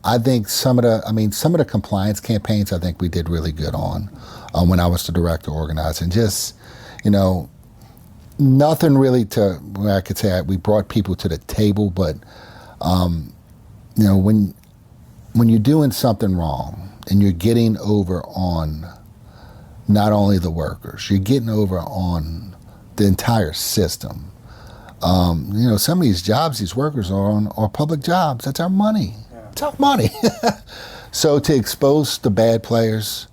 I think some of the compliance campaigns I think we did really good on when I was the director organizing. Just, you know, nothing really to where I could say we brought people to the table, but you know, when you're doing something wrong and you're getting over on not only the workers, you're getting over on the entire system. You know, some of these jobs these workers are on are public jobs. That's our money. Yeah. It's our money. So to expose the bad players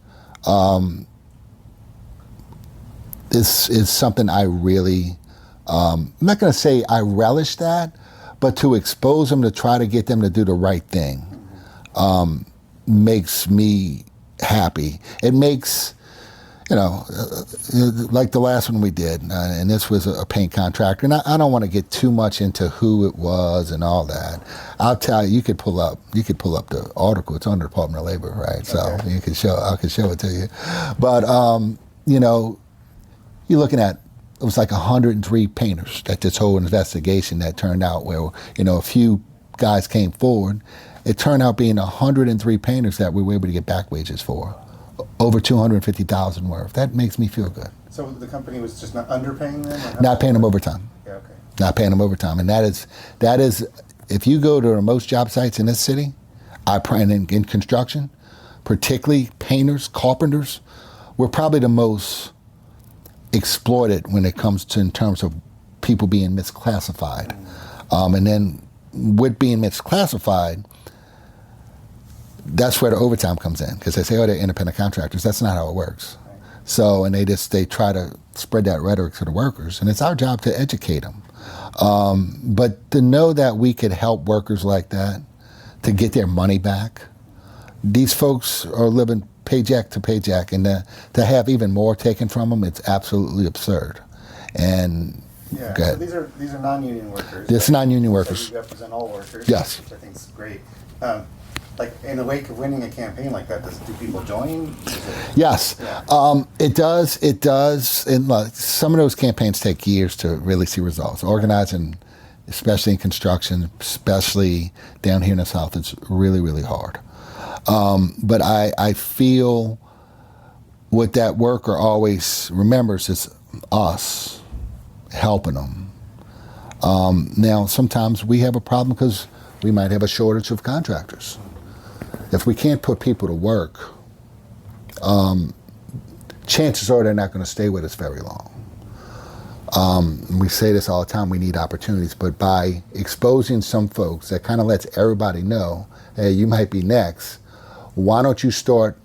is something I really, I'm not going to say I relish that, but to expose them, to try to get them to do the right thing makes me happy. It makes, you know, like the last one we did, and this was a paint contractor, and I don't want to get too much into who it was and all that. I'll tell you, you could pull up the article. It's on the Department of Labor, right? So okay. I could show it to you. But you know, you're looking at, it was like 103 painters that this whole investigation that turned out where, you know, a few guys came forward. It turned out being 103 painters that we were able to get back wages for. Over $250,000 worth. That makes me feel good. So the company was just not underpaying them? Not paying them overtime. Yeah, okay. Not paying them overtime. And that is, if you go to most job sites in this city, in construction, particularly painters, carpenters, we're probably the most exploited when it comes to in terms of people being misclassified. And then with being misclassified, that's where the overtime comes in, because they say, oh, they're independent contractors. That's not how it works. Right. So, and they try to spread that rhetoric to the workers, and it's our job to educate them. But to know that we could help workers like that to get their money back, these folks are living paycheck to paycheck, and to have even more taken from them, it's absolutely absurd. And yeah, so these are non-union workers. This non-union workers. You represent all workers. Yes. Which I think is great. Like in the wake of winning a campaign like that, do people join? Yes, yeah. It does. It does. And some of those campaigns take years to really see results. Organizing, especially in construction, especially down here in the South, it's really, really hard. But I feel what that worker always remembers is us helping them. Now, sometimes we have a problem because we might have a shortage of contractors. If we can't put people to work, chances are they're not going to stay with us very long. We say this all the time, we need opportunities, but by exposing some folks, that kind of lets everybody know, hey, you might be next. Why don't you start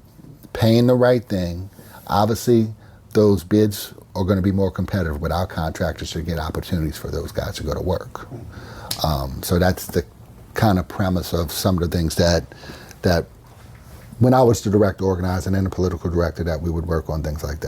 paying the right thing? Obviously, those bids are going to be more competitive with our contractors to get opportunities for those guys to go to work. So that's the kind of premise of some of the things that when I was the director organizer and the political director, that we would work on things like that.